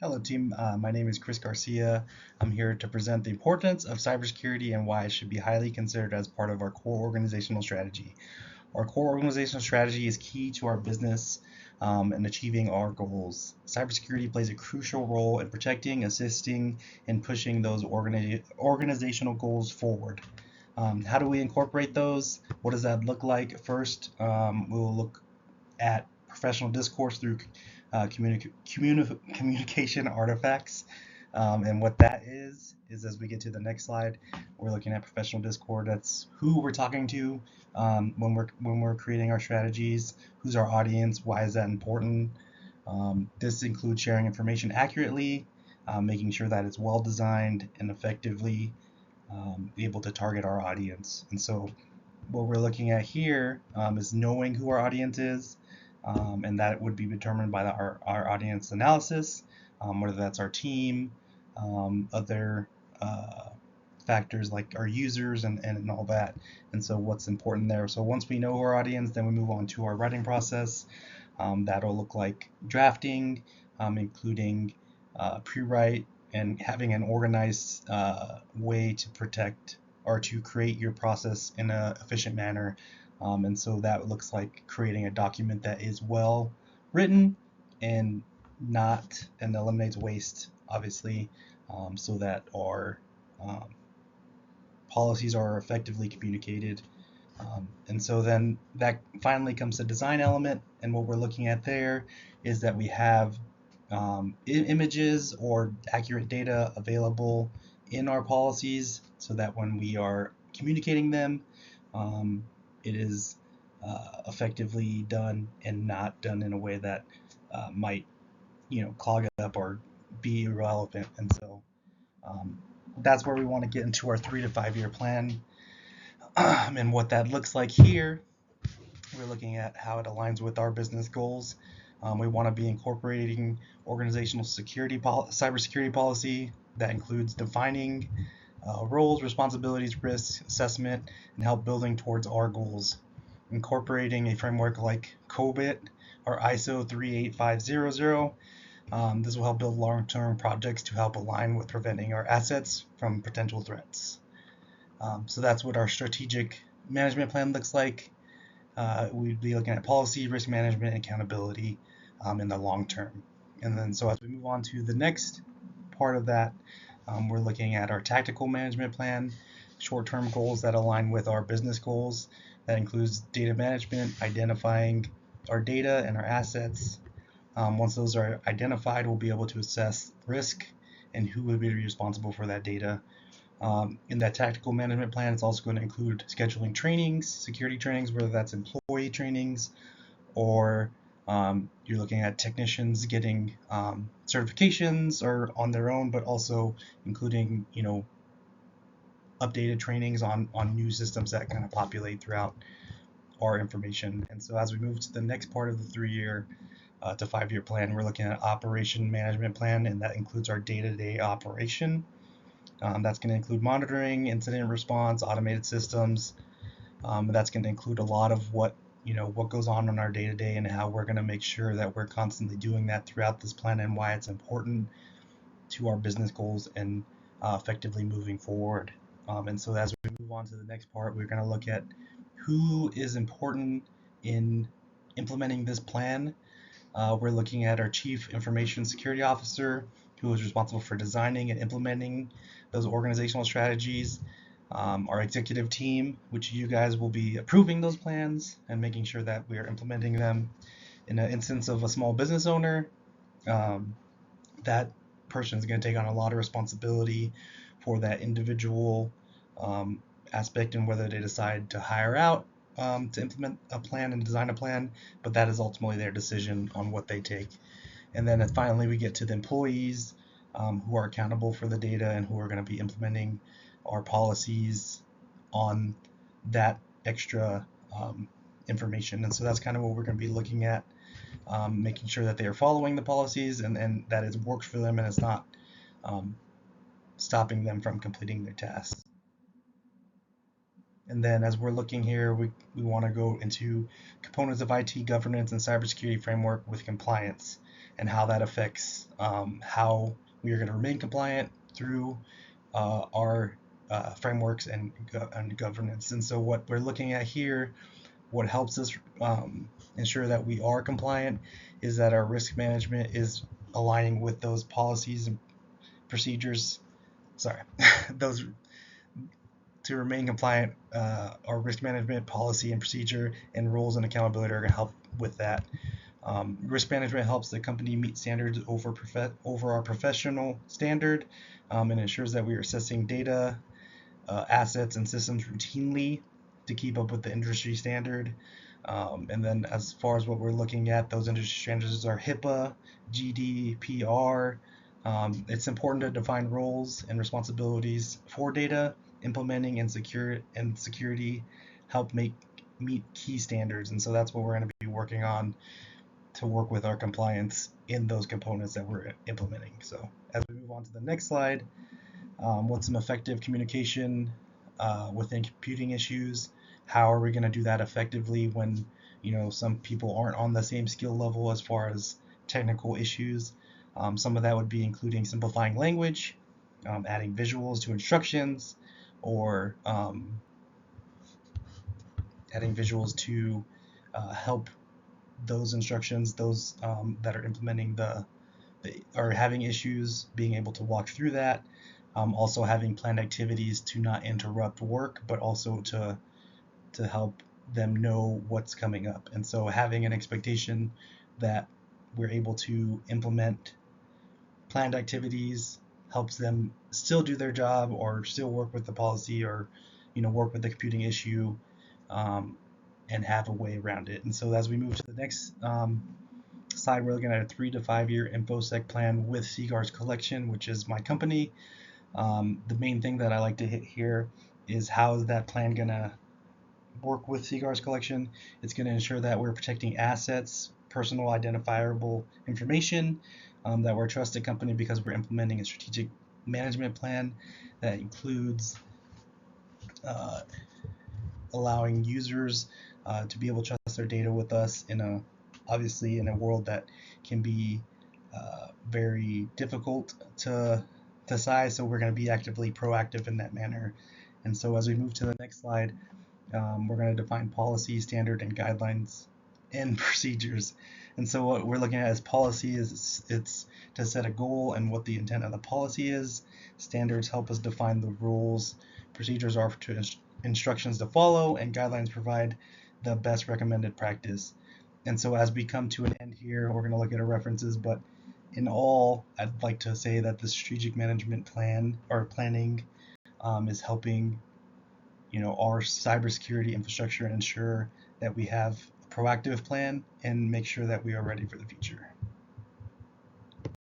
Hello, team. My name is Chris Garcia. I'm here to present the importance of cybersecurity and why it should be highly considered as part of our core organizational strategy. Our core organizational strategy is key to our business and achieving our goals. Cybersecurity plays a crucial role in protecting, assisting, and pushing those organizational goals forward. How do we incorporate those? What does that look like? First, we will look at professional discourse through communication artifacts. And what that is as we get to the next slide, we're looking at professional discourse. That's who we're talking to when we're creating our strategies. Who's our audience? Why is that important? This includes sharing information accurately, making sure that it's well designed and effectively be able to target our audience. And so what we're looking at here is knowing who our audience is, and that would be determined by our audience analysis, whether that's our team, other factors like our users and all that. And so what's important there. So once we know our audience, then we move on to our writing process. That'll look like drafting, including pre-write and having an organized way to protect or to create your process in an efficient manner. And so that looks like creating a document that is well written and eliminates waste, obviously, so that our policies are effectively communicated. And so then that finally comes to design element. And what we're looking at there is that we have images or accurate data available in our policies so that when we are communicating them, it is effectively done and not done in a way that might, clog it up or be irrelevant. And so that's where we want to get into our 3 to 5 year plan. And what that looks like here, we're looking at how it aligns with our business goals. We want to be incorporating organizational cybersecurity policy that includes defining roles, responsibilities, risks, assessment, and help building towards our goals. Incorporating a framework like COBIT or ISO 38500. This will help build long-term projects to help align with preventing our assets from potential threats. So that's what our strategic management plan looks like. We'd be looking at policy, risk management, and accountability in the long term. And then so as we move on to the next part of that, we're looking at our tactical management plan, short-term goals that align with our business goals. That includes data management, identifying our data and our assets. Once those are identified, we'll be able to assess risk and who will be responsible for that data. In that tactical management plan, it's also going to include scheduling trainings, security trainings, whether that's employee trainings or you're looking at technicians getting certifications or on their own, but also including, updated trainings on new systems that kind of populate throughout our information. And so as we move to the next part of the 3 year to 5 year plan, we're looking at operation management plan, and that includes our day-to-day operation. That's going to include monitoring, incident response, automated systems. That's going to include a lot of what goes on in our day-to-day and how we're going to make sure that we're constantly doing that throughout this plan and why it's important to our business goals and effectively moving forward. And so as we move on to the next part, we're going to look at who is important in implementing this plan. We're looking at our Chief Information Security Officer, who is responsible for designing and implementing those organizational strategies. Our executive team, which you guys will be approving those plans and making sure that we are implementing them. In an instance of a small business owner, that person is going to take on a lot of responsibility for that individual aspect and whether they decide to hire out to implement a plan and design a plan, but that is ultimately their decision on what they take. And then finally, we get to the employees who are accountable for the data and who are going to be implementing our policies on that extra information. And so that's kind of what we're going to be looking at, making sure that they are following the policies and that it works for them and it's not stopping them from completing their tasks. And then as we're looking here, we want to go into components of IT governance and cybersecurity framework with compliance. and how that affects how we are going to remain compliant through our frameworks and governance. And so what we're looking at here, what helps us ensure that we are compliant, is that our risk management is aligning with those policies and procedures. Sorry, those to remain compliant. Our risk management policy and procedure and rules and accountability are going to help with that. Risk management helps the company meet standards over our professional standard, and ensures that we are assessing data, assets, and systems routinely to keep up with the industry standard. And then as far as what we're looking at, those industry standards are HIPAA, GDPR. It's important to define roles and responsibilities for data, implementing and security help meet key standards. And so that's what we're going to be working on to work with our compliance in those components that we're implementing. So as we move on to the next slide, what's some effective communication within computing issues? How are we going to do that effectively when some people aren't on the same skill level as far as technical issues? Some of that would be including simplifying language, adding visuals to instructions, or adding visuals to help those instructions, those that are implementing or having issues, being able to walk through that. Also having planned activities to not interrupt work, but also to help them know what's coming up. And so having an expectation that we're able to implement planned activities helps them still do their job or still work with the policy or work with the computing issue, and have a way around it. And so as we move to the next slide, we're looking at a 3 to 5 year InfoSec plan with CGAR's Collection, which is my company. The main thing that I like to hit here is how is that plan going to work with CGAR's Collection. It's going to ensure that we're protecting assets, personal identifiable information, that we're a trusted company because we're implementing a strategic management plan that includes allowing users to be able to trust their data with us obviously in a world that can be very difficult to size. So we're going to be actively proactive in that manner. And so as we move to the next slide, we're going to define policy, standard, and guidelines and procedures. And so what we're looking at as policy is it's to set a goal and what the intent of the policy is. Standards help us define the rules. Procedures are to instructions to follow, and guidelines provide the best recommended practice. And so as we come to an end here, we're going to look at our references, but in all, I'd like to say that the strategic management plan or planning is helping our cybersecurity infrastructure ensure that we have a proactive plan and make sure that we are ready for the future.